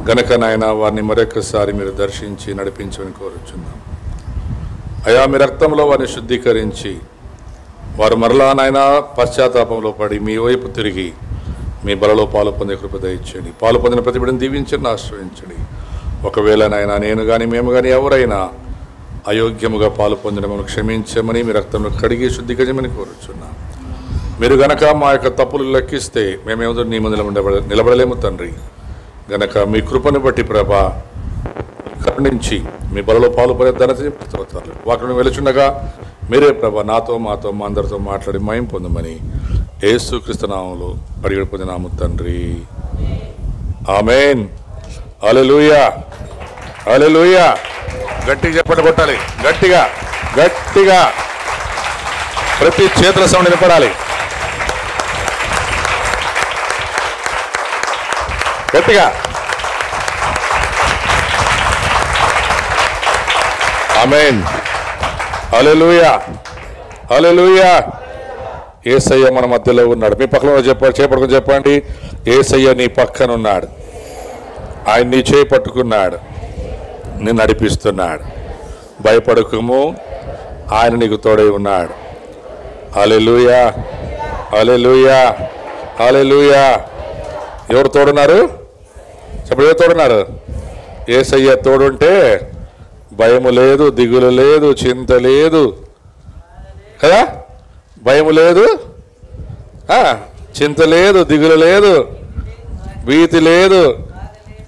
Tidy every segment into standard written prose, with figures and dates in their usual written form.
గనక నాయన వారిని మరొకసారి మీరు దర్శించి నడిపించమని కోరుచున్నాం. అయా మీ రక్తంలో వారిని శుద్ధీకరించి వారు మరలా నాయన పశ్చాత్తాపంలో పడి మీ వైపు తిరిగి మీ బలలో పాలు పొందే కృప దయచేయండి. పాలు పొందిన ప్రతి బిడ్డను దీవించండి, ఆశ్రయించండి. ఒకవేళ నాయన నేను కానీ మేము కానీ ఎవరైనా అయోగ్యముగా పాలు పొందడం మనం క్షమించమని మీ రక్తంలో కడిగి శుద్ధీకరించమని కోరుచున్నాం. మీరు గనక మా యొక్క తప్పులు లెక్కిస్తే మేమేమో నీ ముందు నిలబడలేము తండ్రి. గనక మీ కృపను బట్టి ప్రభా కరుణించి మీ బలలో పాలు పొందే ధనతోతారు వాటిని వెలుచుండగా మీరే ప్రభా నాతో మాతో మా అందరితో మాట్లాడి మయం పొందమని యేసుక్రీస్తు నామములో అడిగి పొందినాము తండ్రి. ఆమేన్. హల్లెలూయా, హల్లెలూయా. గట్టిగా చెప్పండి, కొట్టాలి గట్టిగా గట్టిగా, ప్రతి చేతుల సౌండ్ వినపడాలి గట్టిగా. ఆమేన్. హల్లెలూయా, హల్లెలూయా. యేసయ్య మన మధ్యలో ఉన్నాడు. మీ పక్కన చేపట్టుకుని చెప్పండి, యేసయ్య నీ పక్కన ఉన్నాడు, ఆయన నీ చేపట్టుకున్నాడు, నిన్ను నడిపిస్తున్నాడు. భయపడకము, ఆయన నీకు తోడై ఉన్నాడు. హల్లెలూయా, హల్లెలూయా, హల్లెలూయా. ఎవరు తోడున్నారు చెప్పండి, ఎవరు తోడున్నారు? యేసయ్య తోడుంటే భయము లేదు, దిగులు లేదు, చింత లేదు కదా. భయము లేదు, చింత లేదు, దిగులు లేదు, భీతి లేదు,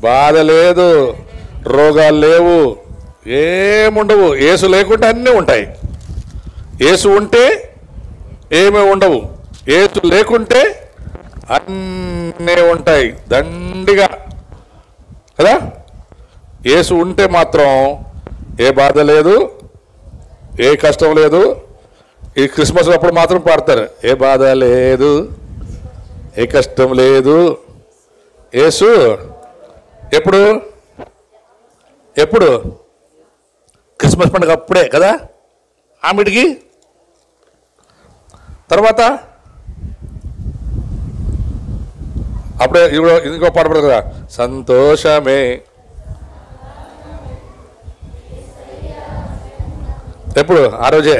బాధ లేదు, రోగాలు లేవు, ఏముండవు. యేసు లేకుంటే అన్నీ ఉంటాయి. యేసు ఉంటే ఏమీ ఉండవు, యేసు లేకుంటే అన్నీ ఉంటాయి దండిగా కదా. యేసు ఉంటే మాత్రం ఏ బాధ లేదు, ఏ కష్టం లేదు. ఈ క్రిస్మస్ అప్పుడు మాత్రం పాడతారు, ఏ బాధ లేదు, ఏ కష్టం లేదు. యేసు ఎప్పుడు ఎప్పుడు క్రిస్మస్ పండుగ అప్పుడే కదా. ఆమెడికి తర్వాత అప్పుడే ఇంకో పాట పడదు కదా, సంతోషమే. ఎప్పుడు? ఆ రోజే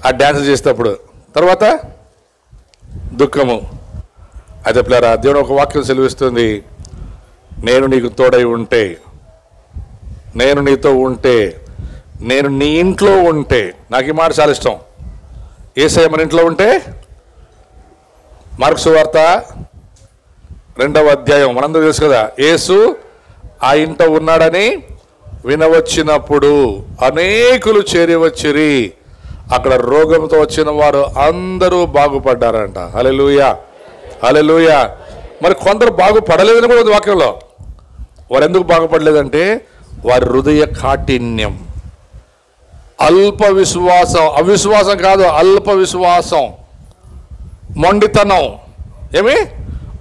ఆ డ్యాన్స్ చేసేటప్పుడు. తర్వాత దుఃఖము. అయితే పిల్లరా, దేవుడు ఒక వాక్యం సెలవిస్తుంది, నేను నీకు తోడై ఉంటే, నేను నీతో ఉంటే, నేను నీ ఇంట్లో ఉంటే. నాకు ఈ మాట చాలా ఇష్టం. యేసయ్య మన ఇంట్లో ఉంటే, మార్కు సువార్త 2వ అధ్యాయం మనందరూ తెలుసు కదా. యేసు ఆ ఇంట ఉన్నాడని వినవచ్చినప్పుడు అనేకులు చేరి వచ్చిరి, అక్కడ రోగంతో వచ్చిన వారు అందరూ బాగుపడ్డారంట. హల్లెలూయా, హల్లెలూయా. మరి కొందరు బాగుపడలేదని కూడా ఉంది వాక్యంలో. వారు ఎందుకు బాగుపడలేదంటే వారి హృదయ కాఠిన్యం, అల్ప విశ్వాసం. అవిశ్వాసం కాదు, అల్ప విశ్వాసం, మొండితనం. ఏమి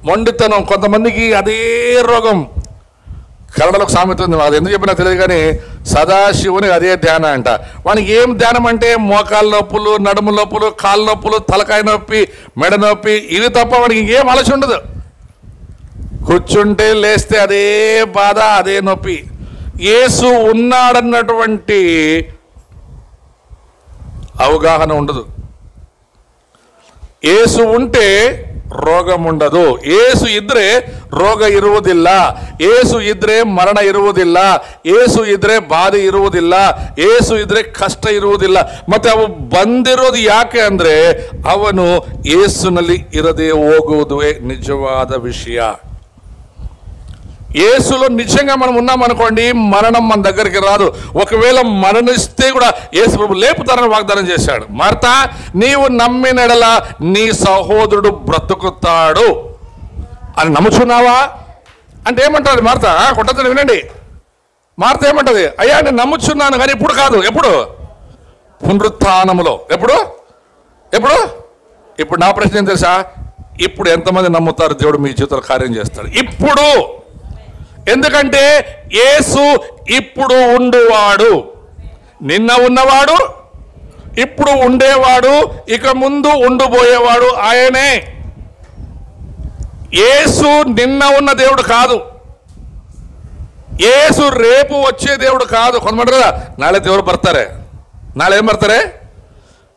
మొండితనం? కొంతమందికి అదే రోగం. కన్నడలో సామెత ఉంది, అది ఎందుకు చెప్పినా తెలియదు కానీ, సదాశివుని అదే ధ్యానం అంట. వానికి ఏం ధ్యానం అంటే మోకాళ్ళ నొప్పులు, నడుము నొప్పులు, కాళ్ళ నొప్పులు, తలకాయ నొప్పి, మెడ నొప్పి, ఇది తప్ప వానికి ఇంకేం ఆలోచన ఉండదు. కూర్చుంటే లేస్తే అదే బాధ, అదే నొప్పి. యేసు ఉన్నాడన్నటువంటి అవగాహన ఉండదు. యేసు ఉంటే ರೋಗ ಮುಂಡದು. ಏಸು ಇದ್ರೆ ರೋಗ ಇರುವುದಿಲ್ಲ, ಏಸು ಇದ್ರೆ ಮರಣ ಇರುವುದಿಲ್ಲ, ಏಸು ಇದ್ರೆ ಬಾಧೆ ಇರುವುದಿಲ್ಲ, ಏಸು ಇದ್ರೆ ಕಷ್ಟ ಇರುವುದಿಲ್ಲ. ಮತ್ತೆ ಅವು ಬಂದಿರೋದು ಯಾಕೆ ಅಂದ್ರೆ ಅವನು ಏಸುನಲ್ಲಿ ಇರದೆ ಹೋಗುವುದೇ ನಿಜವಾದ ವಿಷಯ. యేసులో నిజంగా మనం ఉన్నామనుకోండి, మరణం మన దగ్గరికి రాదు. ఒకవేళ మరణిస్తే కూడా యేసు ప్రభు లేపుతారని వాగ్దానం చేశాడు. మార్తా, నీవు నమ్మినడల నీ సహోదరుడు బ్రతుకుతాడు అని నమ్ముచున్నావా అంటే ఏమంటారు మార్తా? కొట్టద్దని వినండి. మార్తా ఏమంటది? అయ్యా నేను నమ్ముచున్నాను కానీ ఇప్పుడు కాదు. ఎప్పుడు? పునరుత్థానములో. ఎప్పుడు? ఎప్పుడు? ఇప్పుడు నా ప్రశ్న ఏం తెలుసా? ఇప్పుడు ఎంతమంది నమ్ముతారు దేవుడు మీ జీవితంలో కార్యం చేస్తాడు? ఇప్పుడు. ఎందుకంటే యేసు ఇప్పుడు ఉండువాడు, నిన్న ఉన్నవాడు, ఇప్పుడు ఉండేవాడు, ఇక ముందు ఉండిపోయేవాడు ఆయనే. యేసు నిన్న ఉన్న దేవుడు కాదు, యేసు రేపు వచ్చే దేవుడు ಕಾದು కొంతమంది కదా ನಾಳೆ ದೇವರು ಬರ್ತಾರೆ ನಾಳೆ ಏನು ಬರ್ತಾರೆ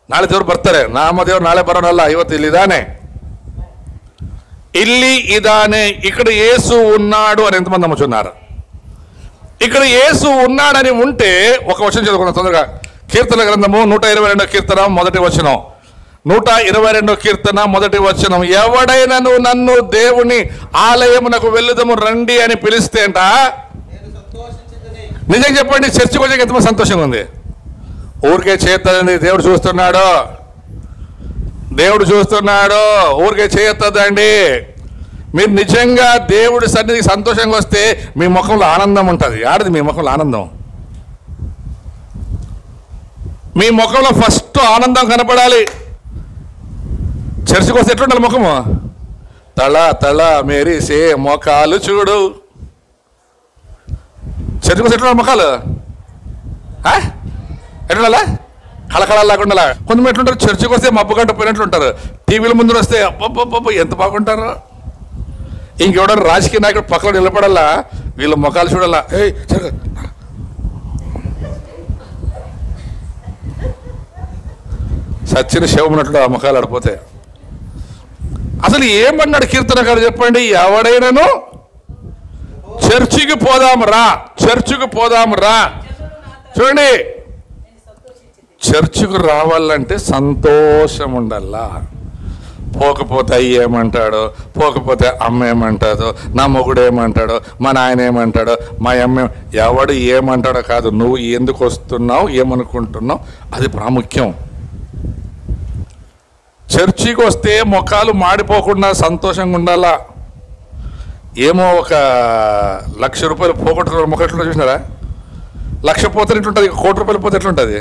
ನಾಳೆ ದೇವರು ಬರ್ತಾರೆ ನಮ್ಮ ದೇವರು ನಾಳೆ ಬರೋನಲ್ಲ ಇವತ್ತು ಇಲ್ಲಿದ್ದಾನೆ ಇಲ್ಲಿ ಇದ್ದಾನೆ ఇక్కడ యేసు ఉన్నాడు అని ఎంతమంది నమ్ముతున్నారు ఇక్కడ యేసు ఉన్నాడని ఉంటే ఒక వచనం చదువుకుందాం తొందరగా కీర్తన గ్రంథము 122 కీర్తన మొదటి వచనం 122 కీర్తన మొదటి వచనం ఎవడైనను నన్ను దేవుని ఆలయమునకు వెళ్ళుదము రండి అని పిలిస్తే అంట నిజంగా చెప్పండి చర్చికి వచ్చాక ఎంతమంది సంతోషంగా ఉంది ఊరికే చేస్తుందండి దేవుడు చూస్తున్నాడు ఊరికే చేయొద్దండి మీరు నిజంగా దేవుడి సన్నిధికి సంతోషంగా వస్తే మీ ముఖంలో ఆనందం ఉంటుంది ఆడది మీ ముఖంలో ఆనందం మీ ముఖంలో ఫస్ట్ ఆనందం కనపడాలి చర్చికి వస్తే ఎట్లుండాలి ముఖము తల మెరిసే మొఖాలు చూడు చర్చికి వస్తే ఎట్లుండాలి ముఖాలు ఎట్లుండాలా కళకళ లేకుండా కొంతమంది ఎట్లుంటారు చర్చికి వస్తే మబ్బు గంట పోయినట్లు ఉంటారు టీవీల ముందు వస్తే అబ్బబ్బబ్బ ఎంత బాగుంటారు ఇంకెవడన్నా రాజకీయ నాయకుడు పక్కన నిలబడాలా వీళ్ళ ముఖాలు చూడాలా సచ్చిన శవమున్నట్లు ఆ ముఖాలు ఆడిపోతాయి అసలు ఏమన్నాడు కీర్తనకారు చెప్పండి ఎవడైనాను చర్చికి పోదాం రా చూడండి చర్చికి రావాలంటే సంతోషం ఉండాలా పోకపోతే అయ్య ఏమంటాడో పోకపోతే అమ్మ ఏమంటాడో నా మొగుడు ఏమంటాడో మా నాయన ఏమంటాడో మా అమ్మ ఎవడు ఏమంటాడో కాదు నువ్వు ఎందుకు వస్తున్నావు ఏమనుకుంటున్నావు అది ప్రాముఖ్యం చర్చికి వస్తే ముఖాలు మాడిపోకుండా సంతోషంగా ఉండాలా ఏమో ఒక 1,00,000 రూపాయలు పోగొట్టుకున్న ముఖం ఎట్లుంటో చూసినారా 1,00,000 పోతే ఎట్లుంటుంది 1,00,00,000 రూపాయలు పోతే ఎట్లుంటుంది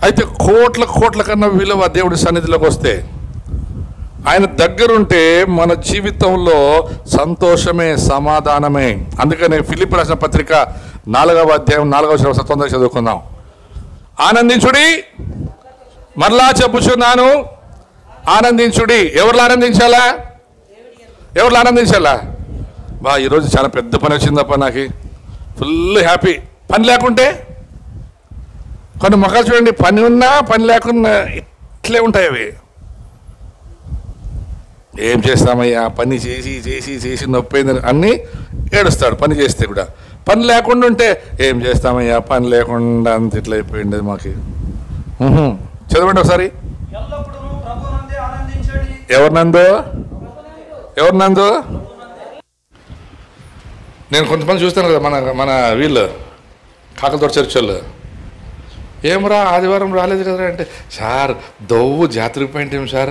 అయితే కోట్ల కన్నా విలువ దేవుడి సన్నిధిలోకి వస్తే ఆయన దగ్గరుంటే మన జీవితంలో సంతోషమే సమాధానమే అందుకనే ఫిలిప్పీ రాసిన పత్రిక 4వ అధ్యాయం 4వ వచనం తొందరగా చదువుకుందాం ఆనందించుడి మరలా చెప్పుచున్నాను ఆనందించుడి ఎవరు ఆనందించాలా బా ఈరోజు చాలా పెద్ద పని వచ్చిందప్ప నాకు ఫుల్ హ్యాపీ పని లేకుంటే కొన్ని ముఖాలు చూడండి పని ఉన్నా పని లేకున్నా ఇట్లే ఉంటాయి అవి ఏం చేస్తామయ్యా పని చేసి నొప్పిందని అన్నీ ఏడుస్తాడు పని చేస్తే కూడా పని లేకుండా ఉంటే ఏం చేస్తామయ్యా పని లేకుండా అంత ఇట్లా అయిపోయింది మాకు చదవండి ఒకసారి ఎవరినందు నేను కొంతమంది చూస్తాను కదా మన వీళ్ళు కాకలతోట చర్చ్ వాళ్ళు ఏమరా ఆదివారం రాలేదు కదరా అంటే సార్ దొవ్వు జాతరకు పోయింటాం సార్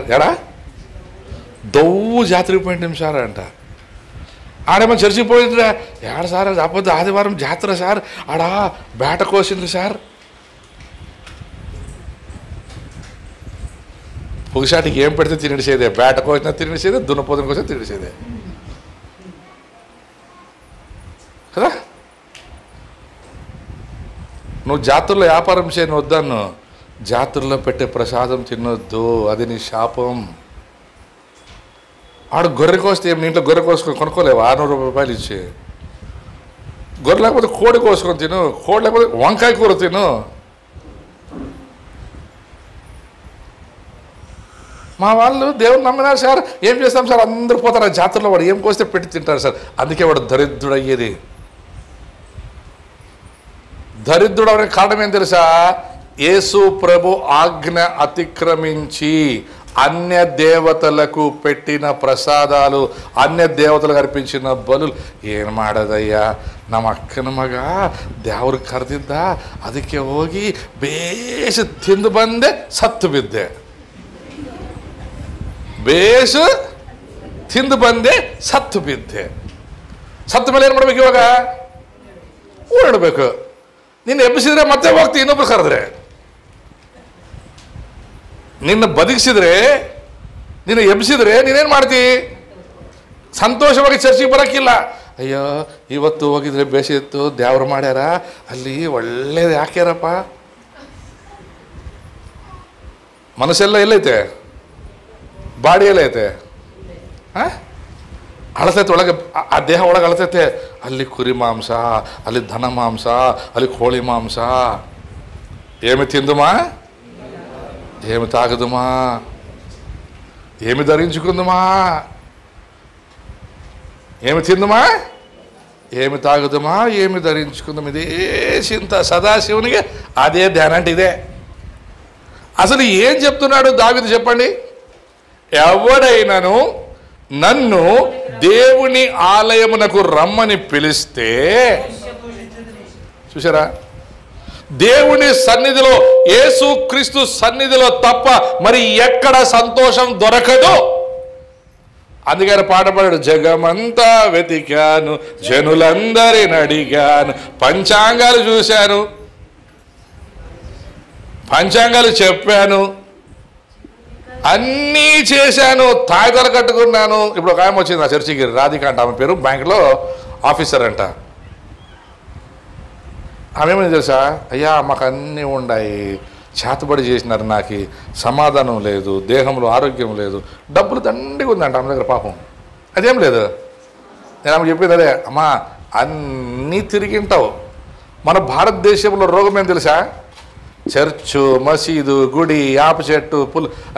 దొవ్వు జాతరకు పోయింటాం సార్ అంట ఆడేమో చర్చికి పోయిందిరా ఏడ సార్ కాకపోతే ఆదివారం జాతర సార్ ఆడా బేట కోసింది సార్ పొగిసాటికి ఏం పెడితే తినేసేదే బేట కోసినా తినేసేదే దున్నపోతున కోసినా తినేసేదే కదా నువ్వు జాతరలో వ్యాపారం చేయని వద్దన్ను జాతరలో పెట్టే ప్రసాదం తినొద్దు అది నీ శాపం ఆడు గొర్రె కోస్తే ఏం ఇంట్లో గొర్రె కోసుకొని కొనుక్కోలేవు 600 రూపాయలు ఇచ్చి గొర్రె లేకపోతే కోడి కోసుకొని తిను కోడి లేకపోతే వంకాయ కూర తిను మా వాళ్ళు దేవుని నమ్మినారు సార్ ఏం చేస్తాం సార్ అందరూ పోతారు జాతరలో వాడు ఏం కోస్తే పెట్టి తింటారు సార్ అందుకే వాడు దరిద్రుడు అయ్యేది దరిద్రుడు అనే కారణం ఏం తెలుసా యేసు ప్రభు ఆజ్ఞ అతిక్రమించి అన్య దేవతలకు పెట్టిన ಪ್ರಸಾದಾಲು ಅನ್ಯ ದೇವತೆలకు ಅರ್ಪಿಸಿನ ಬಲು ಏನು ಮಾಡೋದಯ್ಯ ನಮ್ಮ ಅಕ್ಕನ ಮಗ ದೇವರು ಕರೆದಿದ್ದ ಅದಕ್ಕೆ ಹೋಗಿ ಬೇಸ್ ತಿಂದು ಬಂದೆ ಸತ್ತು ಬಿದ್ದೆ ಬೇಸ್ ತಿಂದು ಬಂದೆ ಸತ್ತು ಬಿದ್ದೆ ಸತ್ತ ಮೇಲೆ ಏನು ಮಾಡಬೇಕು ಇವಾಗ ಓಡಬೇಕು ನಿನ್ನ ಎಬ್ಬಿಸಿದ್ರೆ ಮತ್ತೆ ಹೋಗ್ತಿ ಇನ್ನೊಬ್ರು ಕರೆದ್ರೆ ನಿನ್ನ ಬದುಕಿಸಿದ್ರೆ ನಿನ್ನ ಎಬ್ಬಿಸಿದ್ರೆ ನೀನೇನು ಮಾಡ್ತಿ ಸಂತೋಷವಾಗಿ ಚರ್ಚಿಗೆ ಬರೋಕ್ಕಿಲ್ಲ ಅಯ್ಯೋ ಇವತ್ತು ಹೋಗಿದ್ರೆ ಬೇಸಿತ್ತು ದೇವ್ರು ಮಾಡ್ಯಾರ ಅಲ್ಲಿ ಒಳ್ಳೇದು ಯಾಕ್ಯಾರಪ್ಪ ಮನಸ್ಸೆಲ್ಲ ಎಲ್ಲೈತೆ ಬಾಡಿ ಎಲ್ಲ ಐತೆ ಅಳತೈತೆ ಒಳಗೆ, ಆ ದೇಹ ಒಳಗೆ ಅಳತೈತೆ. ಅಲ್ಲಿ ಕುರಿ ಮಾಂಸ, ಅಲ್ಲಿ ದನ ಮಾಂಸ, ಅಲ್ಲಿ ಕೋಳಿ ಮಾಂಸ. ఏమి తిందుమా, ఏమి తాగుదుమా, ఏమి ధరించుకుందుమా, ఏమి తిందుమా, ఏమి తాగుదుమా, ఏమి ధరించుకుందాం. ఇదే చింత సదాశివునికి. అదే ధ్యానం అంటే ఇదే. అసలు ఏం చెప్తున్నాడు దావీదు చెప్పండి? ఎవడైనాను నన్ను దేవుని ఆలయమునకు రమ్మని పిలిస్తే, చూసారా, దేవుని సన్నిధిలో, యేసుక్రీస్తు సన్నిధిలో తప్ప మరి ఎక్కడ సంతోషం దొరకదు. అందుకని పాట పాడాడు, జగమంతా వెతికాను, జనులందరిని అడిగాను, పంచాంగాలు చూశాను, పంచాంగాలు చెప్పాను, అన్నీ చేశాను, తాయితలు కట్టుకున్నాను. ఇప్పుడు ఒక ఆమె వచ్చింది నా చర్చికి, రాధిక అంట ఆమె పేరు, బ్యాంకులో ఆఫీసర్ అంట. ఆమెమని తెలుసా, అయ్యా మాకు అన్నీ ఉన్నాయి, చేతబడి చేసినారు, నాకు సమాధానం లేదు, దేహంలో ఆరోగ్యం లేదు, డబ్బులు దండిగా ఉందంట ఆమె దగ్గర. పాపం అదేం లేదు. నేను ఆమెకు చెప్పేది అదే, అమ్మా అన్నీ తిరిగింటావు. మన భారతదేశంలో రోగం ఏం తెలుసా? చర్చు, మసీదు, గుడి, యాప చెట్టు,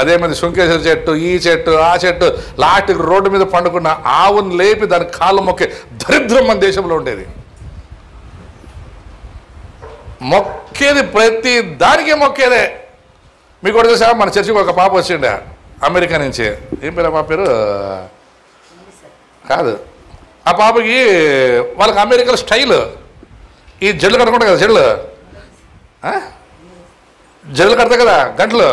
అదేమంది సుంకేశ్వర చెట్టు, ఈ చెట్టు, ఆ చెట్టు, లాస్ట్కి రోడ్డు మీద పండుకున్న ఆవును లేపి దాని కాళ్ళు మొక్కే దరిద్రం మన దేశంలో ఉండేది. మొక్కేది ప్రతి దానికి మొక్కేదే. మీకు కూడా తెలుసా, మన చర్చికి ఒక పాప వచ్చిండే అమెరికా నుంచి. ఏం పేరు మా పేరు కాదు. ఆ పాపకి వాళ్ళకి అమెరికాలో స్టైల్ ఈ జడ్లు కట్టుకుంటారు కదా, జడ్లు కడతాయి కదా గంటలు.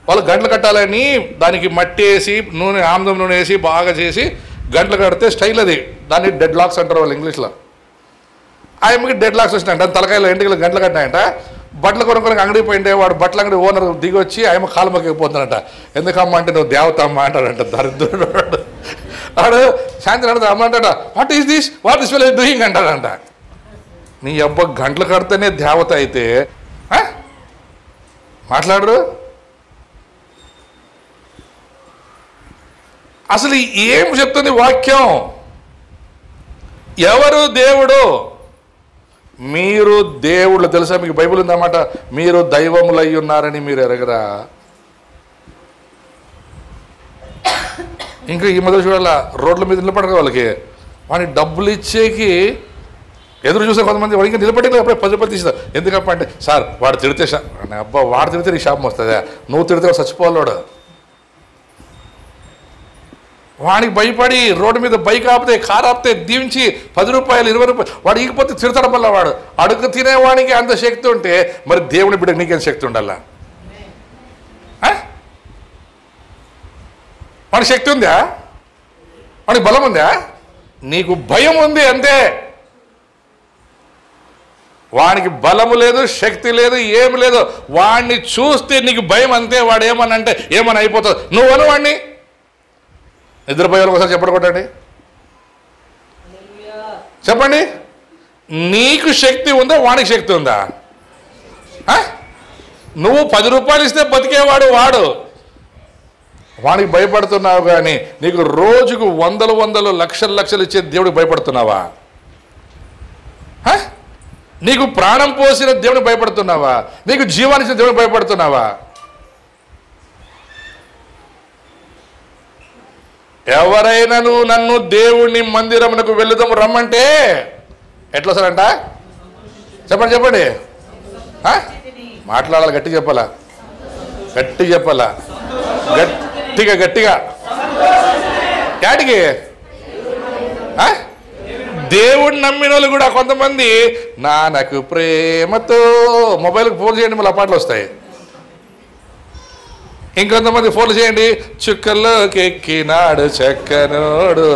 వాళ్ళు గంటలు కట్టాలని దానికి మట్టి వేసి నూనె, ఆముదం నూనె వేసి బాగా చేసి గంటలు కడితే స్టైల్ అది. దాన్ని డెడ్ లాక్స్ అంటారు వాళ్ళు ఇంగ్లీష్లో. ఆయనకి డెడ్ లాక్స్ వచ్చినాయంట, తలకాయలో ఎంటికలు గంటలు కట్టినాయంట. బట్టలు కొనుక్కొని అంగడికి పోయింటే వాడు బట్టల అంగడి ఓనర్ దిగి వచ్చి ఆయన కాలు మొక్కిపోతున్నాడంట. ఎందుకమ్మా అంటే, నువ్వు దేవతమ్మ అంటాడంట. దరిద్రుడు వాడు శాంతి అడుగుతా అమ్మ అంటాడ, what is this, what this well doing అంటాడంట. నీ అబ్బ గంటలు కడితేనే దేవత అయితే మాట్లాడరు. అసలు ఏం చెప్తుంది వాక్యం? ఎవరు దేవుడు? మీరు దేవుళ్ళు తెలుసా? మీకు బైబిల్ ఉందన్నమాట. మీరు దైవములై ఉన్నారని మీరు ఎరగరా? ఇంకా ఈ మొదలు చూడాల, రోడ్ల మీద నిలబడరు వాళ్ళకి. వాడిని డబ్బులు ఇచ్చేకి ఎదురు చూసే కొంతమంది. వాడికి నిలబడి అప్పుడే 10 రూపాయలు తీస్తారు. ఎందుకప్ప అంటే, సార్ వాడు తిడితే అబ్బా వాడు తిడితే నీ శాపం వస్తుందా, నువ్వు తిడితే చచ్చిపోవాలోడు. వాడికి భయపడి రోడ్డు మీద బైక్ ఆపితే, కారు ఆపితే దీవించి 10 రూపాయలు 20 రూపాయలు వాడు ఈగిపోతే తిడతాడు. వల్ల వాడు అడుగు తినేవాడికి అంత శక్తి ఉంటే మరి దేవుని బిడ్డకు నీకేం శక్తి ఉండాలా? వాడికి శక్తి ఉందా? వాడికి బలం ఉందా? నీకు భయం ఉంది అంతే. వాడికి బలము లేదు, శక్తి లేదు, ఏమి లేదు. వాడిని చూస్తే నీకు భయం అంతే. వాడు ఏమని అంటే ఏమని అయిపోతుంది. నువ్వను వాడిని నిద్రపోయే ఒకసారి చెప్పండి, కొట్టండి, చెప్పండి. నీకు శక్తి ఉందా? వాడికి శక్తి ఉందా? నువ్వు 10 రూపాయలు ఇస్తే బతికేవాడు వాడు. వాడికి భయపడుతున్నావు కానీ నీకు రోజుకు వందలు లక్షలు ఇచ్చే దేవుడికి భయపడుతున్నావా? నీకు ప్రాణం పోసిన దేవుడికి భయపడుతున్నావా? నీకు జీవాన్నిచ్చిన దేవుడికి భయపడుతున్నావా? ఎవరైనాను నన్ను దేవుని మందిరమునకు వెళుదాము రమ్మంటే ఎట్లా వస్తారంట? చెప్పండి చెప్పండి. మాట్లాడాలి, గట్టి చెప్పాలా, గట్టి చెప్పాలా, గట్టిగా యాటికి? దేవుడిని నమ్మిన వాళ్ళు కూడా కొంతమంది నాన్నకు ప్రేమతో మొబైల్కి ఫోన్ చేయండి, మళ్ళీ పాటలు వస్తాయి. ఇంకొంతమంది ఫోన్లు చేయండి, చుక్కల్లోకి ఎక్కినాడు చక్కనోడు.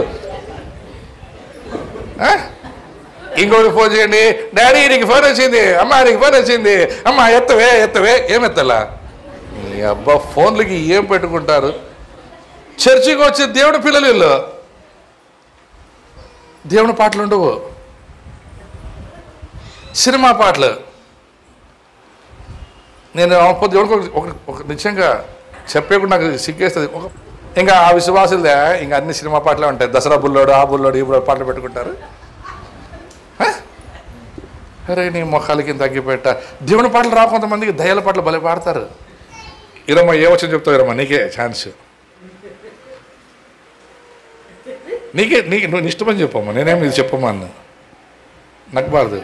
ఇంకొకటి ఫోన్ చేయండి, డాడీ నీకు ఫోన్ వచ్చింది, అమ్మ నీకు ఫోన్ వచ్చింది, అమ్మ ఎత్తవే ఏమెత్తలా? నీ అబ్బా ఫోన్లకి ఏం పెట్టుకుంటారు? చర్చికి వచ్చే దేవుడి పిల్లలు వీళ్ళు. దేవుని పాటలు ఉండవు, సినిమా పాటలు. నేను దేవుడికి ఒక నిజంగా చెప్పేప్పుడు నాకు సిగ్గేస్తుంది. ఇంకా ఆ విశ్వాసులదే ఇంకా అన్ని సినిమా పాటలే ఉంటాయి. దసరా బుల్లోడు, ఆ బుల్లోడు, ఈ పాటలు పెట్టుకుంటారు. అరే నీ మొఖాలకి తగ్గిపెట్ట. దేవుని పాటలు రా, కొంతమందికి దయ్యాల పాటలు భలే పాడతారు. ఇరమ్మా ఏ వచ్చిన చెప్తావు, ఇరమ్మా నీకే ఛాన్స్, నువ్వు ఇష్టమని చెప్పమ్మా, నేనేమి ఇది చెప్పమ్మా అన్న, నాకు బాధదు.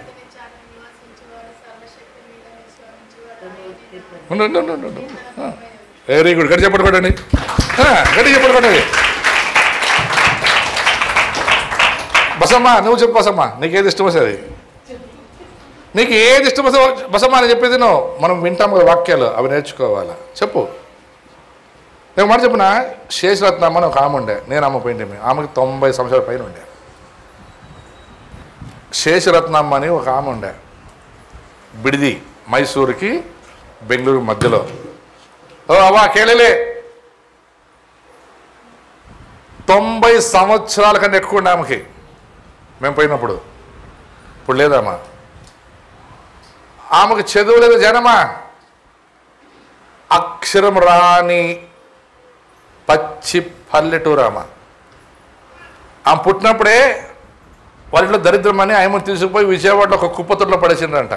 వెరీ గుడ్, గట్టి చెప్పడుకోండి, గట్టి చెప్పడుకోండి. బసమ్మా నువ్వు చెప్పు, బసమ్మా నీకేది ఇష్టం వస్తుంది, నీకు ఏది ఇష్టం వస్తే బసమ్మా అని చెప్పేది నువ్వు. మనం వింటాం కదా వాక్యాలు, అవి నేర్చుకోవాలా. చెప్పు. నేను మాట చెప్పిన శేషరత్నమ్మ అని ఒక ఆమె ఉండే, నేను అమ్మ పోయింటే ఆమెకి 90 సంవత్సరాల పైన ఉండే. శేషరత్నమ్మ అని ఒక ఆమె ఉండే, బిడిది, మైసూరుకి బెంగళూరు మధ్యలో. ఓ అవ్వా కేళలే 90 సంవత్సరాల కంటే ఎక్కువ ఉండే ఆమెకి మేము పోయినప్పుడు. ఇప్పుడు లేదమ్మా. ఆమెకు చదువు లేదు జనమా, అక్షరం రాని పచ్చి పల్లెటూరామ. ఆమె పుట్టినప్పుడే వాళ్ళలో దరిద్రమని ఆమెను తీసుకుపోయి విజయవాడలో ఒక కుప్పతొట్లో పడేసిండ్రంట.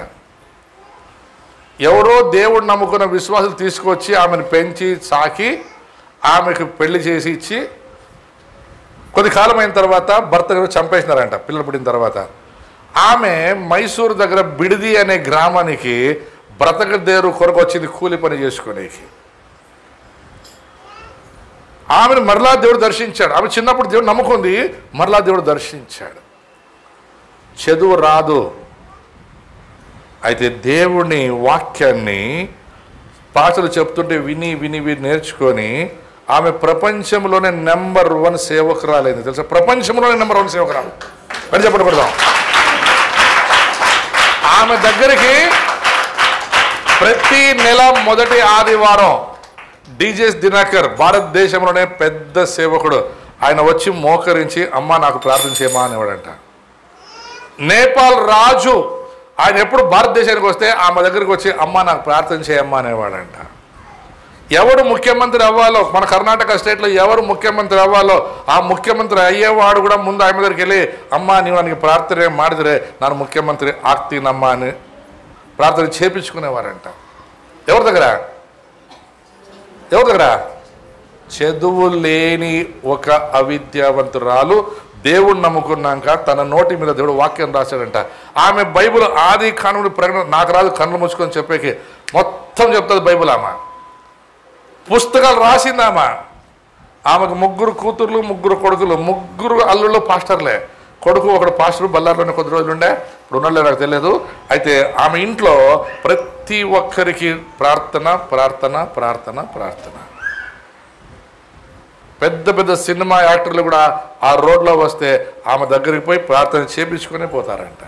ఎవరో దేవుడు నమ్ముకున్న విశ్వాసాలు తీసుకొచ్చి ఆమెను పెంచి సాకి ఆమెకు పెళ్లి చేసి ఇచ్చి కొద్ది కాలం అయిన తర్వాత భర్త చంపేసినారంట పిల్లలు పుట్టిన తర్వాత. ఆమె మైసూరు దగ్గర బిడిది అనే గ్రామానికి బ్రతకదేరు కొరకు వచ్చింది కూలి పని చేసుకునేకి. ఆమెను మరలా దేవుడు దర్శించాడు. ఆమె చిన్నప్పుడు దేవుడు నమ్ముకుంది, మరలా దేవుడు దర్శించాడు. చదువు రాదు, అయితే దేవుని వాక్యాన్ని పాటలు చెప్తుంటే విని విని విని నేర్చుకొని ఆమె ప్రపంచంలోనే నెంబర్ 1 సేవకురాలైంది తెలుసా. ప్రపంచంలోనే నెంబర్ 1 సేవకురాలు అని చెప్పకూడదాం. ఆమె దగ్గరికి ప్రతి నెల మొదటి ఆదివారం డిజెస్ దినకర్, భారతదేశంలోనే పెద్ద సేవకుడు, ఆయన వచ్చి మోకరించి అమ్మ నాకు ప్రార్థన చేయమా అనేవాడంట. నేపాల్ రాజు ఆయన ఎప్పుడు భారతదేశానికి వస్తే ఆమె దగ్గరికి వచ్చి అమ్మ నాకు ప్రార్థన చేయమ్మా అనేవాడంట. ఎవడు ముఖ్యమంత్రి అవ్వాలో, మన కర్ణాటక స్టేట్లో ఎవరు ముఖ్యమంత్రి అవ్వాలో ఆ ముఖ్యమంత్రి అయ్యేవాడు కూడా ముందు ఆమె దగ్గరికి వెళ్ళి అమ్మ నీవు ನನಗೆ ప్రార్థన ಮಾಡಿದ್ರೆ ನಾನು ముఖ్యమంత్రి ಆಗ್ತೀನమ్మా అని ప్రార్థన చేపించుకునేవారంట. ఎవరి దగ్గర? చదువు లేని ఒక అవిద్యావంతురాలు దేవుడు నమ్ముకున్నాక తన నోటి మీద దేవుడు వాక్యం రాశాడంట. ఆమె బైబిల్ ఆది కానుడి ప్రకటన నాకు రాదు కళ్ళు ముచ్చుకొని చెప్పేకి మొత్తం చెప్తుంది బైబిల్. ఆమె పుస్తకాలు రాసిందామా. ఆమెకు 3 కూతుర్లు 3 కొడుకులు, 3 అల్లుళ్ళు పాస్టర్లే. కొడుకు ఒకడు పాస్టర్ బల్లార్లోనే కొద్ది రోజులు ఉండే, ఇప్పుడు ఉన్నాళ్ళే నాకు తెలియదు. అయితే ఆమె ఇంట్లో ప్రతి ఒక్కరికి ప్రార్థన ప్రార్థన ప్రార్థన ప్రార్థన. పెద్ద పెద్ద సినిమా యాక్టర్లు కూడా ఆ రోడ్లో వస్తే ఆమె దగ్గరికి పోయి ప్రార్థన చేపించుకునే పోతారంట.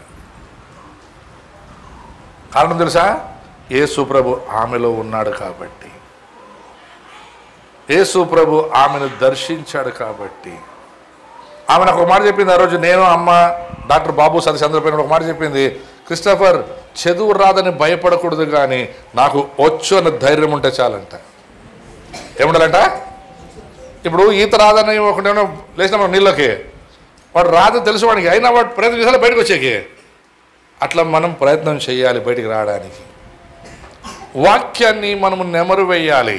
కారణం తెలుసా? యేసు ప్రభు ఆమెలో ఉన్నాడు కాబట్టి, యేసు ప్రభు ఆమెను దర్శించాడు కాబట్టి. ఆమె నాకు ఒక మాట చెప్పింది ఆ రోజు, నేను అమ్మ డాక్టర్ బాబు సతీష్ చంద్రపైన ఒక మాట చెప్పింది, క్రిస్టఫర్ చదువు రాదని భయపడకూడదు కానీ నాకు వచ్చు అన్న ధైర్యం ఉంటే చాలంట. ఏముండాలంట? ఇప్పుడు ఈత రాదని ఒకటేమో లేచిన నీళ్ళకి వాడు రాదని తెలుసు వాడికి, అయినా వాడు ప్రయత్నం చేయాలి బయటకు వచ్చేకి. అట్లా మనం ప్రయత్నం చేయాలి బయటికి రావడానికి. వాక్యాన్ని మనము నెమరు వేయాలి,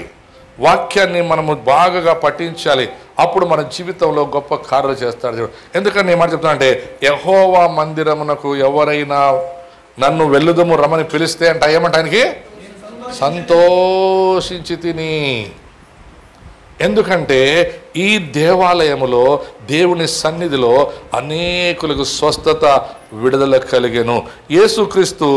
వాక్యాన్ని మనము బాగా పఠించాలి. అప్పుడు మన జీవితంలో గొప్ప కార్యాలు చేస్తాడు దేవుడు. ఎందుకని నేను మాట చెప్తున్నా అంటే, యెహోవా మందిరమునకు ఎవరైనా నన్ను వెళ్ళుదము రమ్మని పిలిస్తే అంటే ఏమంట ఆయనకి సంతోషించి తిని. ఎందుకంటే ఈ దేవాలయములో దేవుని సన్నిధిలో అనేకులకు స్వస్థత విడుదల కలిగెను. యేసుక్రీస్తు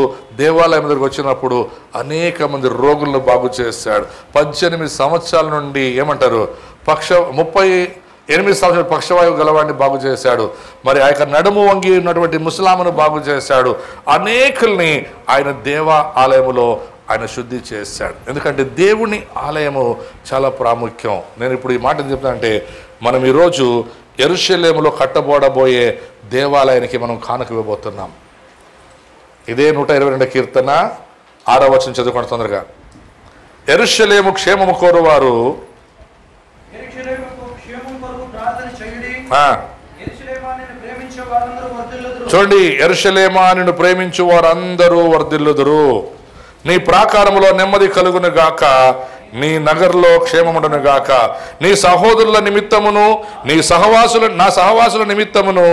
దేవాలయం దగ్గరకు వచ్చినప్పుడు అనేక మంది రోగులను బాగు చేశాడు. 18 సంవత్సరాల నుండి ఏమంటారు 38 సంవత్సరాలు పక్షవాయువు గలవాడిని బాగు చేశాడు. మరి ఆ యొక్క నడుము వంగి ఉన్నటువంటి ముసలామును బాగు చేశాడు. అనేకుల్ని ఆయన దేవాలయములో ఆయన శుద్ధి చేశాడు. ఎందుకంటే దేవుని ఆలయము చాలా ప్రాముఖ్యం. నేను ఇప్పుడు ఈ మాట చెప్తానంటే, మనం ఈరోజు యెరూషలేములో కట్టబోడబోయే దేవాలయానికి మనం కానుక ఇవ్వబోతున్నాం. ఇదే 122 కీర్తన 6వ వచనం చదువుకోండి తొందరగా. యెరూషలేము క్షేమము కోరువారు చూడండి, యెరూషలేమా నిన్ను ప్రేమించు వారందరూ వర్ధిల్లుదురు. నీ ప్రాకారములో నెమ్మది కలుగును గాక, నీ నగర్లో క్షేమముండును గాక. నీ సహోదరుల నిమిత్తమును నా సహవాసుల నిమిత్తమును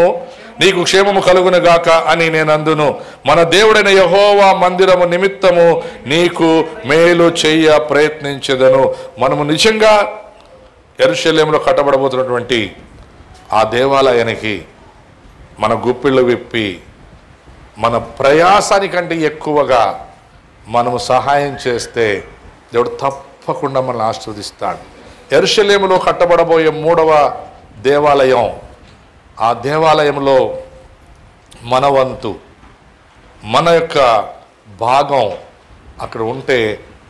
నీకు క్షేమము కలుగును గాక అని నేను అందును. మన దేవుడైన యెహోవా మందిరము నిమిత్తము నీకు మేలు చెయ్య ప్రయత్నించెదను. మనము నిజంగా యెరూషలేములో కట్టబడబోతున్నటువంటి ఆ దేవాలయానికి మన గుప్పిళ్ళు విప్పి మన ప్రయాసానికంటే ఎక్కువగా మనము సహాయం చేస్తే దేవుడు తప్పకుండా మనల్ని ఆశీర్వదిస్తాడు. యెరూషలేములో కట్టబడబోయే 3వ దేవాలయం, ఆ దేవాలయంలో మన వంతు, మన యొక్క భాగం అక్కడ ఉంటే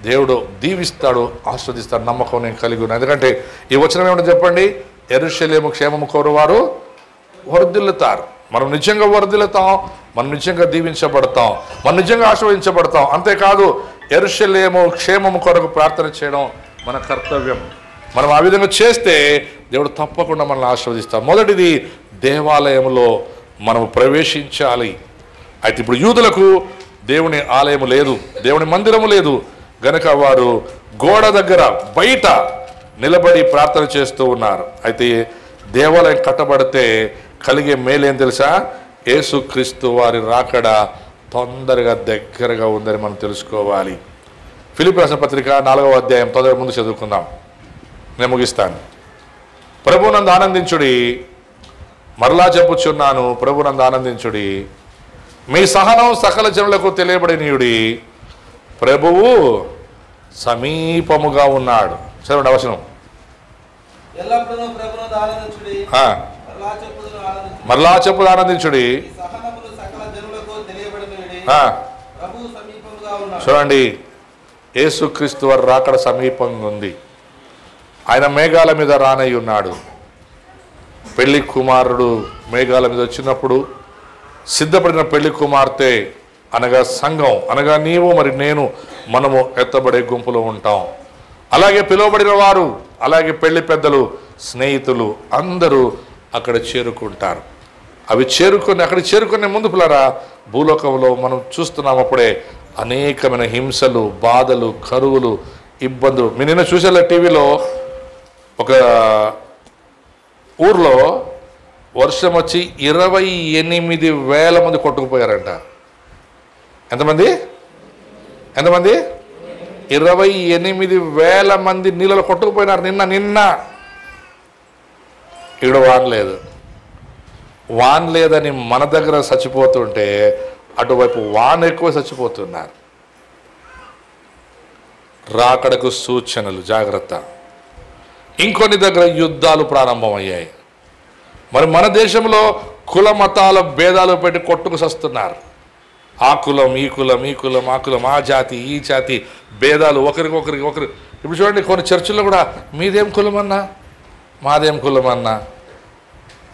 దేవుడు దీవిస్తాడు, ఆస్వాదిస్తాడు. నమ్మకం నేను కలిగి ఉన్నాను. ఎందుకంటే ఈ వచనం ఏమిటో చెప్పండి, యెరూషలేము క్షేమము కోరువారు వర్ధిల్లుతారు. మనం నిజంగా వర్ధిల్లుతాం, మనం నిజంగా దీవించబడతాం, మనం నిజంగా ఆశీర్వదించబడతాం. అంతేకాదు యెరూషలేము క్షేమము కొరకు ప్రార్థన చేయడం మన కర్తవ్యం. మనం ఆ విధంగా చేస్తే దేవుడు తప్పకుండా మనల్ని ఆశీర్వదిస్తాం. మొదటిది, దేవాలయంలో మనం ప్రవేశించాలి. అయితే ఇప్పుడు యూదులకు దేవుని ఆలయము లేదు, దేవుని మందిరము లేదు గనక వారు గోడ దగ్గర బయట నిలబడి ప్రార్థన చేస్తూ ఉన్నారు. అయితే దేవాలయం కట్టబడితే కలిగే మేలేం తెలుసా? యేసుక్రీస్తు వారి రాకడ తొందరగా దగ్గరగా ఉందని మనం తెలుసుకోవాలి. ఫిలిప్పీ రాసిన పత్రిక 4వ అధ్యాయం తొందరగా ముందు చదువుకుందాం, నేను ముగిస్తాను. ప్రభునందు ఆనందించుడి, మరలా చెప్పుచున్నాను, ప్రభునందు ఆనందించుడి. మీ సహనం సకల జనులకు తెలియబడినయుడి, ప్రభువు సమీపముగా ఉన్నాడు. చదవండి అవసరం. మరలా చెప్పుడు ఆనందించుడి. చూడండి, యేసుక్రీస్తు వారి రాకడ సమీపంగా ఉంది. ఆయన మేఘాల మీద రానై ఉన్నాడు. పెళ్లి కుమారుడు మేఘాల మీద వచ్చినప్పుడు సిద్ధపడిన పెళ్లి కుమార్తె అనగా సంఘం, అనగా నీవు మరి నేను, మనము ఎత్తబడే గుంపులో ఉంటాం. అలాగే పిలువబడిన వారు, అలాగే పెళ్లి పెద్దలు, స్నేహితులు అందరూ అక్కడ చేరుకుంటారు. అక్కడ చేరుకునే ముందు పిల్లరా, భూలోకంలో మనం చూస్తున్నాం అప్పుడే అనేకమైన హింసలు, బాధలు, కరువులు, ఇబ్బందులు. మీరు నిన్న చూసేలా టీవీలో ఒక ఊర్లో వర్షం వచ్చి 28,000 మంది కొట్టుకుపోయారంట. ఎంతమంది? 28,000 మంది నీళ్ళలో కొట్టుకుపోయినారు నిన్న. ఇక్కడ వాన్ లేదని మన దగ్గర చచ్చిపోతుంటే అటువైపు వాన్ ఎక్కువ చచ్చిపోతున్నారు. రాకడకు సూచనలు, జాగ్రత్త. ఇంకొన్ని దగ్గర యుద్ధాలు ప్రారంభమయ్యాయి. మరి మన దేశంలో కుల మతాల భేదాలు పెట్టి కొట్టుకు సస్తున్నారు. ఆ కులం ఈ కులం, ఈ కులం ఆ కులం, ఆ జాతి ఈ జాతి భేదాలు, ఒకరికి. ఇప్పుడు చూడండి, కొన్ని చర్చిల్లో కూడా మీదేం కులం అన్నా, మాదేం కులం అన్నా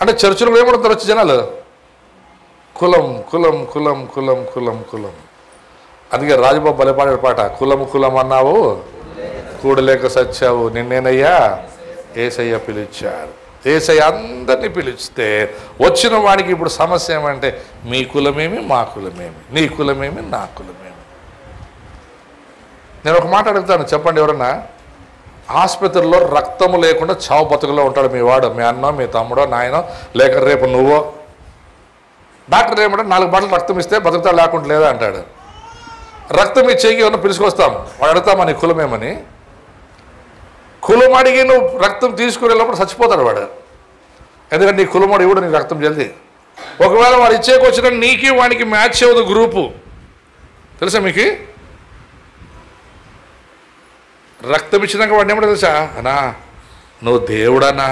అంటే చర్చిలో కూడా ఏమడుతారు వచ్చి జనాలు, కులం కులం కులం కులం కులం కులం. అందుకే రాజబాబు బలపాడే పాట, కులం అన్నావు కూడలేక సచ్చావు, నిన్నేనయ్యా ఏసయ్య పిలిచారు. ఏసయ్య అందరినీ పిలిస్తే వచ్చిన వాడికి ఇప్పుడు సమస్య ఏమంటే మీ కులమేమి మా కులమేమి, నీ కులమేమి నా కులమేమి. నేను ఒక మాట అడుగుతాను, చెప్పండి, ఎవరన్నా ఆసుపత్రిలో రక్తము లేకుండా చావు బతుకులో ఉంటాడు మీ వాడు, మీ అన్నో, మీ తమ్ముడో, నాయనో, లేక రేపు నువ్వో. డాక్టర్ ఏమంటే 4 బాటలు రక్తం ఇస్తే బతుకుతాడు, లేకుండా లేదా అంటాడు. రక్తం ఇచ్చేకి ఏమన్నా పిలుచుకొస్తాం, వాడు అడుగుతామా నీ కులమేమని. కులం అడిగి నువ్వు రక్తం తీసుకుని వెళ్ళినప్పుడు చచ్చిపోతాడు వాడు. ఎందుకంటే నీ కులమాడు ఇవ్వడు నీకు రక్తం జల్దీ. ఒకవేళ వాడు ఇచ్చేకొచ్చిన నీకు వాడికి మ్యాచ్ అవ్వదు గ్రూపు, తెలుసా మీకు? రక్తం ఇచ్చినాక వాడిని ఏమంటే తెలుసా, అన్నా నువ్వు దేవుడన్నా,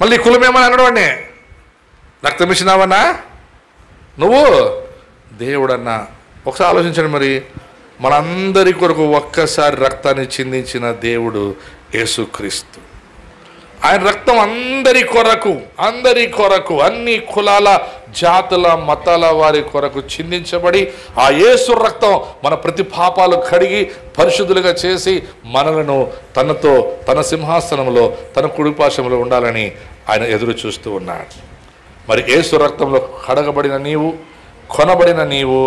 మళ్ళీ కులం ఏమని అన్నాడు వాడిని, రక్తం ఇచ్చినావన్నా నువ్వు దేవుడన్నా. ఒకసారి ఆలోచించండి, మరి మనందరి కొరకు ఒక్కసారి రక్తాన్ని చిందించిన దేవుడు యేసుక్రీస్తు. ఆయన రక్తం అందరి కొరకు అన్ని కులాల జాతుల మతాల వారి కొరకు చిందించబడి ఆ యేసు రక్తం మన ప్రతి పాపాలు కడిగి పరిశుద్ధులుగా చేసి మనలను తన సింహాసనంలో తన కుడిపార్శ్వంలో ఉండాలని ఆయన ఎదురు చూస్తూ ఉన్నాడు. మరి యేసు రక్తంలో కడగబడిన నీవు, కొనబడిన నీవు,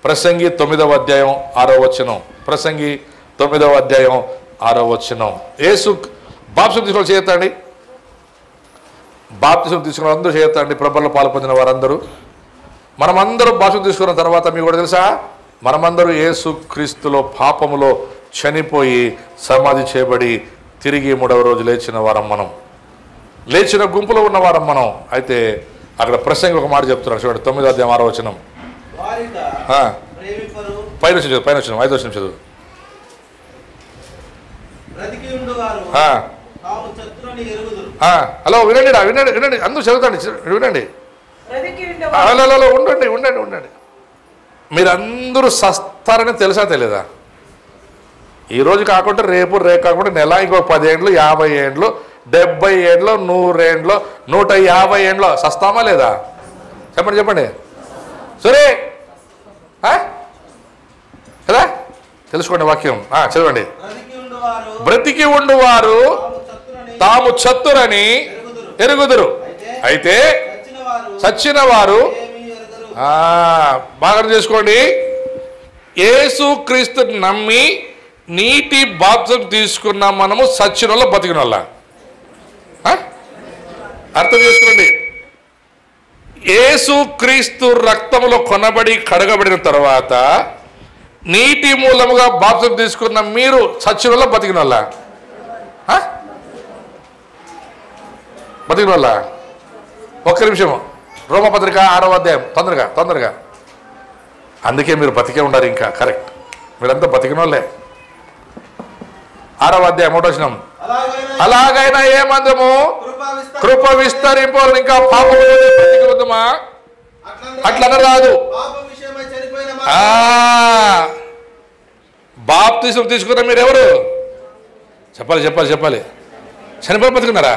ప్రసంగి 9వ అధ్యాయం 6వ వచనం, ప్రసంగి 9వ అధ్యాయం 6వ వచనం. యేసు బాప్తిసం తీసుకుని చేయొద్దండి, బాప్తిసం తీసుకున్న అందరూ చేయొద్దండి. ప్రభువులో పాల్పొందిన వారందరూ, మనమందరూ బాప్తిసం తీసుకున్న తర్వాత మీకు కూడా తెలుసా, మనమందరూ యేసు క్రీస్తులో పాపములో చనిపోయి సమాధి చేయబడి తిరిగి 3వ రోజు లేచిన వారం మనం, లేచిన గుంపులో ఉన్న వారం మనం. అయితే అక్కడ ప్రసంగి ఒక మాట చెప్తున్నారు చూడండి, 9వ అధ్యాయం 6వ వచనం. పైన చదువు, 5వ వచనం చదువు. హలో వినండి, అందరూ చదువుతాండి, వినండి. ఉండండి. మీరందరూ సస్తారని తెలుసా తెలీదా? ఈరోజు కాకుండా రేపు కాకుండా నెల, ఇంకో 10 ఏండ్లు, 50 ఏండ్లు, 70 ఏండ్లు, 100 ఏండ్లు, 150 ఏండ్లు సస్తామా లేదా? చెప్పండి సరే కదా, తెలుసుకోండి వాక్యం. చదవండి. బ్రతికి ఉండువారు తాము చత్తురని ఎరుగుదురు, అయితే చచ్చిన వారు బాగా చేసుకోండి. యేసు క్రీస్తు నమ్మి నీటి బాప్తిసం తీసుకున్న మనము సచ్చిన వాళ్ళ బతికిన వాళ్ళ అర్థం చేసుకోండి. యేసు క్రీస్తు రక్తములో కొనబడి కడగబడిన తర్వాత నీటి మూలముగా బాప్తిసం తీసుకున్న మీరు చచ్చిన వాళ్ళ బతికిన వాళ్ళ? బతికిన వాళ్ళ? ఒక్క నిమిషము. రోమపత్రిక 6వ అధ్యాయం, తొందరగా. అందుకే మీరు బతికే ఉన్నారు ఇంకా. కరెక్ట్, మీరంతా బతికిన వాళ్ళే. 6వ అధ్యాయం 1వ వచనం. అలాగైనా ఏమందము కృప విస్తరింపాలని ఇంకా పాపము బ్రతికి ఉందమా? అట్లా రాదు. బాప్తిసం తీసుకున్న మీరెవరు? చెప్పాలి. చనిపోయి బతుకున్నారా?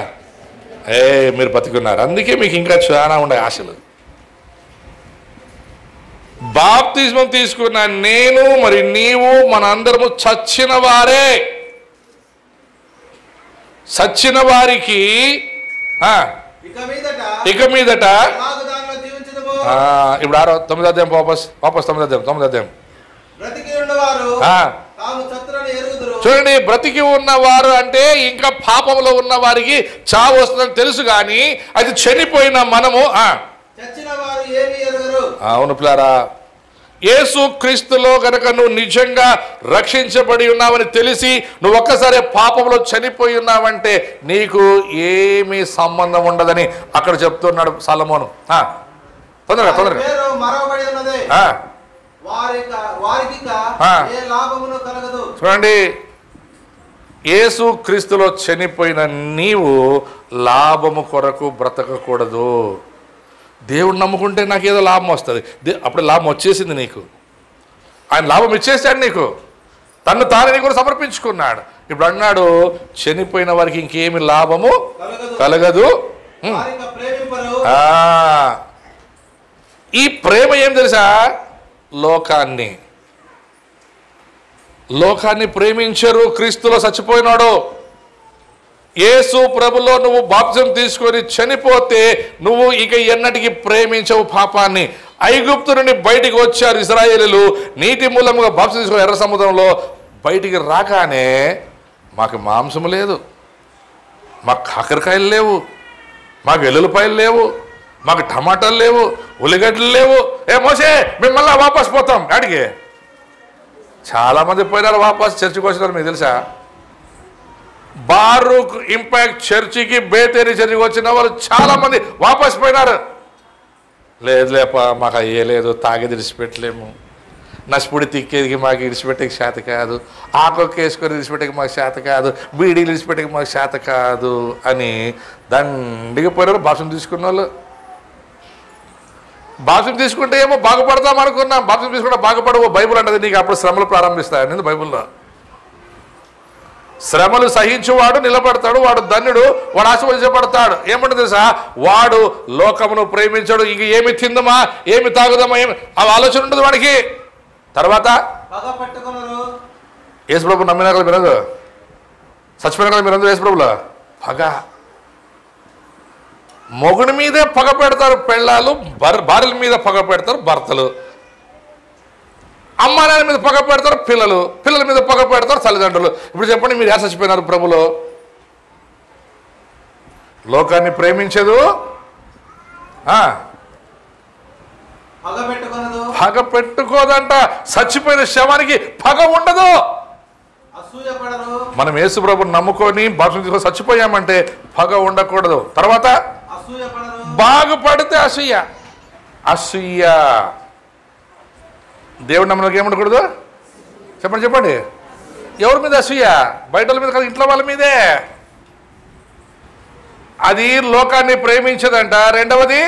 మీరు బతుకున్నారు. అందుకే మీకు ఇంకా చాలా ఉండే ఆశలు. బాప్తిజం తీసుకున్న నేను, మరి నీవు, మన అందరము చచ్చిన వారే. చచ్చిన వారికి ఇక మీదట ఇప్పుడు 9వ అధ్యాయం వాపస్ 9వ అధ్యాయం చూడండి. బ్రతికి ఉన్నవారు అంటే ఇంకా పాపంలో ఉన్న వారికి చావు వస్తుందని తెలుసు, కానీ అది చనిపోయిన మనము. అవును పిల్లారా, యేసు క్రీస్తులో గనక నువ్వు నిజంగా రక్షించబడి ఉన్నావని తెలిసి నువ్వు ఒక్కసారి పాపంలో చనిపోయి ఉన్నావంటే నీకు ఏమీ సంబంధం ఉండదని అక్కడ చెప్తున్నాడు సొలొమోను. తొందరగా చూడండి. యేసు క్రీస్తులో చనిపోయిన నీవు లాభము కొరకు బ్రతకకూడదు. దేవుడు నమ్ముకుంటే నాకేదో లాభం వస్తుంది. అప్పుడు లాభం వచ్చేసింది నీకు. ఆయన లాభం ఇచ్చేసాడు నీకు. తాను నీకు కూడా సమర్పించుకున్నాడు. ఇప్పుడు అన్నాడు చనిపోయిన వారికి ఇంకేమి లాభము కలగదు. ఈ ప్రేమ ఏం తెలుసా? లోకాన్ని ప్రేమించరు. క్రీస్తులో చచ్చిపోయినాడు. యేసు ప్రభులో నువ్వు బాప్తిసం తీసుకొని చనిపోతే నువ్వు ఇక ఎన్నటికి ప్రేమించవు పాపాన్ని. ఐగుప్తు నుండి బయటికి వచ్చారు ఇశ్రాయేలీయులు, నీటి మూలంగా బాప్తిసం తీసుకొని ఎర్ర సముద్రంలో బయటికి రాగానే మాకు మాంసము లేదు, మాకు కాకరకాయలు లేవు, మాకు ఎల్లుల్లిపాయలు లేవు, మాకు టమాటాలు లేవు, ఉల్లిగడ్డలు లేవు. మోసే మిమ్మల్ని వాపస్ పోతాం. అడిగి చాలామంది పోయినారు వాపస్, చర్చికి వచ్చినారు. మీకు తెలుసా? బారూక్ ఇంపాక్ట్ చర్చికి, బేతేరి చర్చికి వచ్చిన వాళ్ళు చాలామంది వాపస్ పోయినారు. లేదులేప మాకు అయ్యే లేదు, తాగి విడిచిపెట్టలేము, నష్టపుడి తిక్కేదికి మాకు విడిచిపెట్టేకి చేత కాదు, ఆకొక్క వేసుకొని విడిచిపెట్టేకి మాకు చేత కాదు, బీడీలు విడిచిపెట్టేకి మాకు చేత కాదు అని దండిగా పోయినారు. బాప్తిసం తీసుకున్న వాళ్ళు బాప్తిసం తీసుకుంటే ఏమో బాగుపడతాం అనుకున్నాం. బాప్తిసం తీసుకుంటే బాగుపడవు. బైబుల్ అన్నది నీకు అప్పుడు శ్రమలు ప్రారంభిస్తాయి అనేది బైబుల్లో. శ్రమలు సహించువాడు నిలబడతాడు, వాడు ధన్యుడు, వాడు ఆశీర్వదించబడతాడు. ఏమంటుంది తెలుసా? వాడు లోకమును ప్రేమించాడు, ఇంక ఏమి తిందమా ఏమి తాగుదామా ఏమి ఆ ఆలోచన ఉంటుంది వాడికి. తర్వాత యేసుప్రభు నమ్మిన కదా వినదు, చచ్చిపోయిన కదా మీరందరూ యేసుప్రభులో పగ. మొగుడి మీదే పగ పెడతారు పెళ్ళాలు, భార్యల మీద పగ పెడతారు భర్తలు, అమ్మ నాన్న మీద పగ పెడతారు పిల్లలు, పిల్లల మీద పగ పెడతారు తల్లిదండ్రులు. ఇప్పుడు చెప్పండి, మీరు ఎలా చచ్చిపోయినారు ప్రభులో? లోకాన్ని ప్రేమించదు, పగ పెట్టుకోదంట. చచ్చిపోయిన శవానికి పగ ఉండదు. మనం యేసు ప్రభుని నమ్ముకొని బాప్తిసం తీసుకొని చచ్చిపోయామంటే పగ ఉండకూడదు. తర్వాత బాగుపడితే అసూయ. అసూయ దేవుడు నమ్మడానికి ఏముండకూడదు? చెప్పండి చెప్పండి. ఎవరి మీద అసూయ? బయట వాళ్ళ మీద కాదు, ఇంట్లో వాళ్ళ మీదే. అది లోకాన్ని ప్రేమించదంట. రెండవది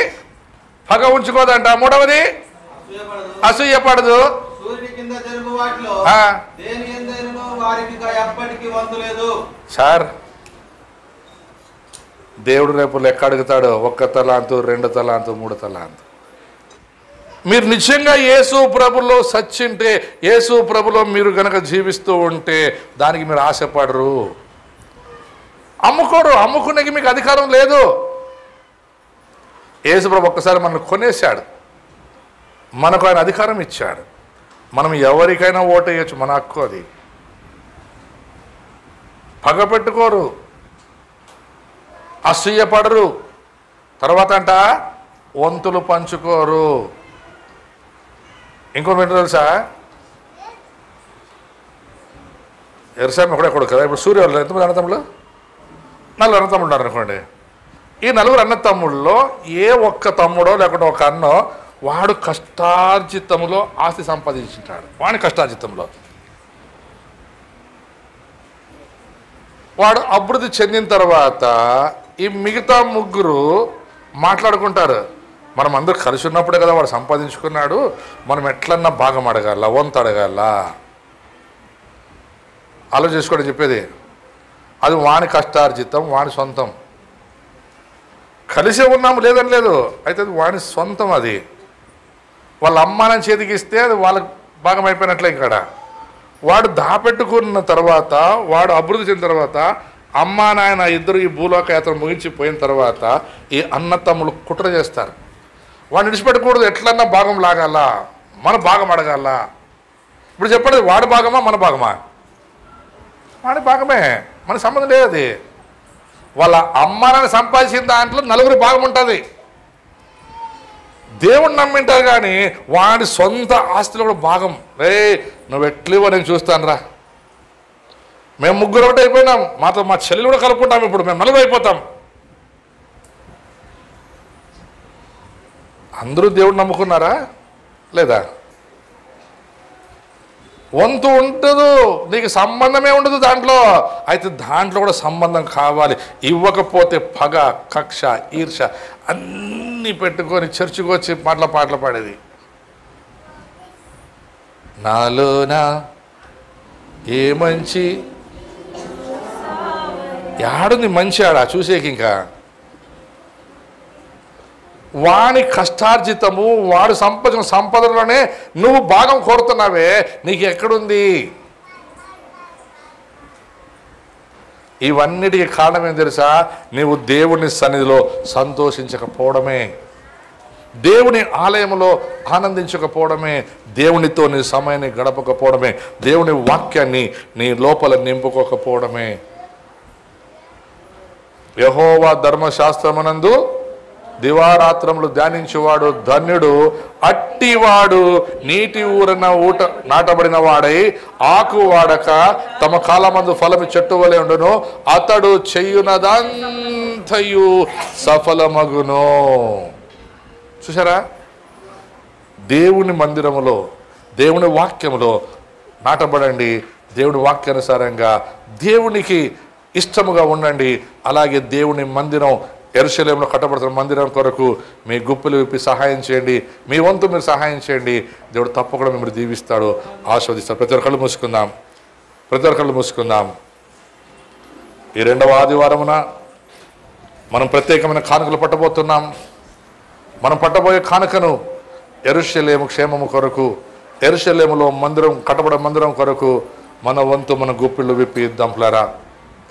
పగ ఉంచుకోదంట. మూడవది అసూయ పడదు. సార్, దేవుడు రేపు లెక్క అడుగుతాడు. 1 తలాంతు, 2 తలాంతు, 3 తలాంతు. మీరు నిజంగా యేసు ప్రభులో సచ్చింటే, యేసు ప్రభులో మీరు గనక జీవిస్తూ ఉంటే దానికి మీరు ఆశపడరు, అమ్ముకోరు. అమ్ముకునేకి మీకు అధికారం లేదు. యేసు ప్రభు ఒక్కసారి మనల్ని కొనేశాడు, మనకు ఆయన అధికారం ఇచ్చాడు. మనం ఎవరికైనా ఓటేయచ్చు, మన హక్కు అది. పగ పెట్టుకోరు, అసూయపడరు. తర్వాత అంట వంతులు పంచుకోరు. ఇంకోటి ఏంటో తెలుసా? ఎరుసామి ఒకడెక్కడు కదా. ఇప్పుడు సూర్య వాళ్ళు ఎంతమంది అన్నతమ్ముళ్ళు? 4 అన్నతమ్ముళ్ళు ఉన్నారు అనుకోండి. ఈ 4 అన్నతమ్ముళ్ళలో ఏ ఒక్క తమ్ముడో లేకుంటే ఒక అన్నో వాడు కష్టార్జితంలో ఆస్తి సంపాదించుంటాడు. వాడి కష్టార్జితంలో వాడు అభివృద్ధి చెందిన తర్వాత ఈ మిగతా 3 మాట్లాడుకుంటారు, మనం అందరూ కలిసి ఉన్నప్పుడే కదా వాడు సంపాదించుకున్నాడు, మనం ఎట్లన్నా భాగం అడగాల, వంతు అడగాల. ఆలోచించుకోవడం చెప్పేది. అది వాని కష్టార్జితం, వాని సొంతం. కలిసే ఉన్నాము లేదని లేదు, అయితే అది వాని సొంతం. అది వాళ్ళ అమ్మానం చేతికి ఇస్తే అది వాళ్ళకి భాగం అయిపోయినట్లే. ఇక్కడ వాడు దాపెట్టుకున్న తర్వాత, వాడు అభివృద్ధి చెందిన తర్వాత, అమ్మా నాయన ఇద్దరు ఈ భూలోక యాత్ర ముగించిపోయిన తర్వాత ఈ అన్న తమ్ముళ్ళు కుట్ర చేస్తారు. వాడిని విడిచిపెట్టకూడదు, ఎట్లన్నా భాగం లాగాల, మన భాగం అడగాల. ఇప్పుడు చెప్పండి, వాడి భాగమా మన భాగమా? వాడి భాగమే, మన సంబంధం లేదు. అది వాళ్ళ అమ్మానాన్ని సంపాదించిన దాంట్లో 4 భాగం ఉంటుంది. దేవుణ్ణి నమ్మింటారు కానీ వాడి సొంత ఆస్తిలో కూడా భాగం. రే నువ్వు ఎట్లేవో నేను చూస్తాను రా. మేము 3 ఒకటి అయిపోయినాం, మాతో మా చెల్లి కూడా కలుపుకుంటాం. ఇప్పుడు మేము 4 అయిపోతాం. అందరూ దేవుడు నమ్ముకున్నారా లేదా? వంతు ఉండదు, నీకు సంబంధమే ఉండదు దాంట్లో. అయితే దాంట్లో కూడా సంబంధం కావాలి. ఇవ్వకపోతే పగ, కక్ష, ఈర్ష అన్నీ పెట్టుకొని చర్చికి వచ్చి పాటలు పాడేది. నాలోనా ఏ మంచి యాడుంది మంచి ఆడా చూసేకి? ఇంకా వాని కష్టార్జితము, వాడు సంపాదించిన సంపదలోనే నువ్వు భాగం కోరుతున్నావే, నీకు ఎక్కడుంది? ఇవన్నిటికీ కారణం ఏం తెలుసా? నీవు దేవుని సన్నిధిలో సంతోషించకపోవడమే, దేవుని ఆలయంలో ఆనందించకపోవడమే, దేవునితో నీ సమయాన్ని గడపకపోవడమే, దేవుని వాక్యాన్ని నీ లోపల నింపుకోకపోవడమే. యెహోవా ధర్మశాస్త్రమునందు దివారాత్రములు ధ్యానించువాడు ధన్యుడు. అట్టివాడు నీటి ఊరన ఊట నాటబడిన వాడై ఆకు వాడక తమ కాలమందు ఫలము చెట్టు వలె ఉండును. అతడు చెయ్యునదంతయు సఫలమగును. చూసారా? దేవుని మందిరములో, దేవుని వాక్యములో నాటబడండి. దేవుని వాక్యానుసారంగా దేవునికి ఇష్టముగా ఉండండి. అలాగే దేవుని మందిరం యెరూషలేములో కట్టబడుతున్న మందిరం కొరకు మీ గుప్పులు విప్పి సహాయం చేయండి. మీ వంతు మీరు సహాయం చేయండి. దేవుడు తప్పకుండా మిమ్మల్ని దీవిస్తాడు, ఆశీర్వదిస్తాడు. ప్రతి ఒక్కళ్ళు మూసుకుందాం. ఈ రెండవ ఆదివారమున మనం ప్రత్యేకమైన కానుకలు పట్టబోతున్నాం. మనం పట్టబోయే కానుకను యెరూషలేము క్షేమము కొరకు, యెరూషలేములో మందిరం కట్టబడే మందిరం కొరకు మన వంతు మన గుప్పిళ్ళు విప్పి ఇద్దాం. ప్లారా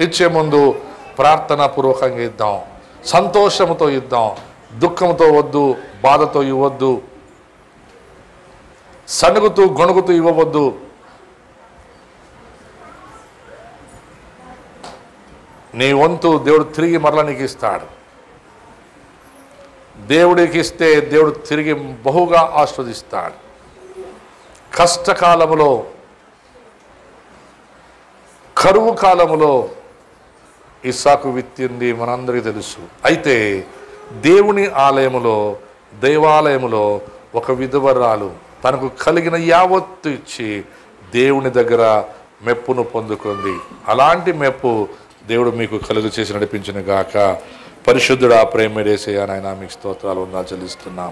ఇచ్చే ముందు ప్రార్థనా పూర్వకంగా ఇద్దాం, సంతోషముతో ఇద్దాం. దుఃఖంతో వద్దు, బాధతో ఇవ్వద్దు, సణుగుతూ గొణుగుతూ ఇవ్వవద్దు. నీ వంతు దేవుడు తిరిగి మరలా నీకు ఇస్తాడు. దేవుడికి ఇస్తే దేవుడు తిరిగి బహుగా ఆస్వాదిస్తాడు. కష్టకాలములో, కరువు కాలములో ఇస్సాకు విత్తింది మనందరికీ తెలుసు. అయితే దేవుని ఆలయములో, దేవాలయములో ఒక విధవరాలు తనకు కలిగిన యావత్తు ఇచ్చి దేవుని దగ్గర మెప్పును పొందుకుంది. అలాంటి మెప్పు దేవుడు మీకు కలుగు చేసి నడిపించిన గాక. పరిశుద్ధుడా, ప్రేమేసేయ నాయన, మీకు స్తోత్రాలు వందనాలు చెల్లిస్తున్నాం.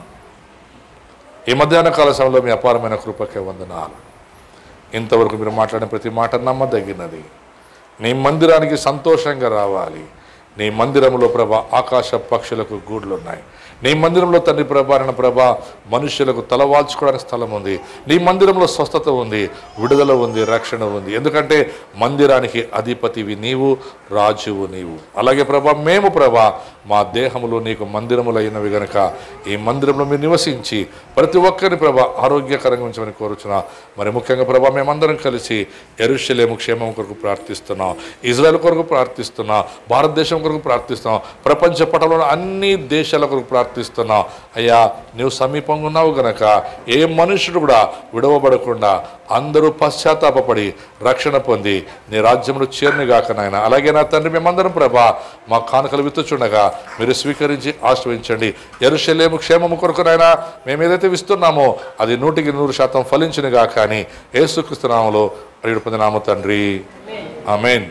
ఈ మధ్యాహ్న కాల సమయంలో మీ అపారమైన కృపకే వందనాలు. ఇంతవరకు మీరు మాట్లాడిన ప్రతి మాట నమ్మదగినది. నీ మందిరానికి సంతోషంగా రావాలి. నీ మందిరంలో ప్రభా ఆకాశ పక్షులకు గూడులు ఉన్నాయి. నీ మందిరంలో తండ్రి ప్రభా మనుష్యులకు తలవాల్చుకోవడానికి స్థలం ఉంది. నీ మందిరంలో స్వస్థత ఉంది, విడుదల ఉంది, రక్షణ ఉంది. ఎందుకంటే మందిరానికి అధిపతివి నీవు, రాజువు నీవు. అలాగే ప్రభా మేము మా దేహములో నీకు మందిరములైనవి గనక ఈ మందిరంలో మీరు నివసించి ప్రతి ఒక్కరిని ఆరోగ్యకరంగా ఉంచమని కోరుచున్నా. మరి ముఖ్యంగా మేమందరం కలిసి యెరూషలేము క్షేమం కొరకు ప్రార్థిస్తున్నాం, ఇజ్రాయెల్ కొరకు ప్రార్థిస్తున్నాం, భారతదేశం కొరకు ప్రార్థిస్తున్నాం, ప్రపంచ పటంలో అన్ని దేశాల కొరకు ప్రార్థిస్తున్నాం. అయ్యా, నువ్వు సమీపంగా ఉన్నావు గనక ఏ మనుషుడు కూడా విడవబడకుండా అందరూ పశ్చాత్తాపడి రక్షణ పొంది నీ రాజ్యంలో చేరునిగాక నాయన. అలాగే నా తండ్రి, మేమందరం మా కానుకలు విత్తుచుండగా మీరు స్వీకరించి ఆశ్రయించండి. యెరూషలేము క్షేమము కొరకు నాయన మేము ఏదైతే ఇస్తున్నామో అది 100% ఫలించునుగాక అని యేసుక్రీస్తు నామములో అడిగి పొందినాము తండ్రి, ఆమేన్.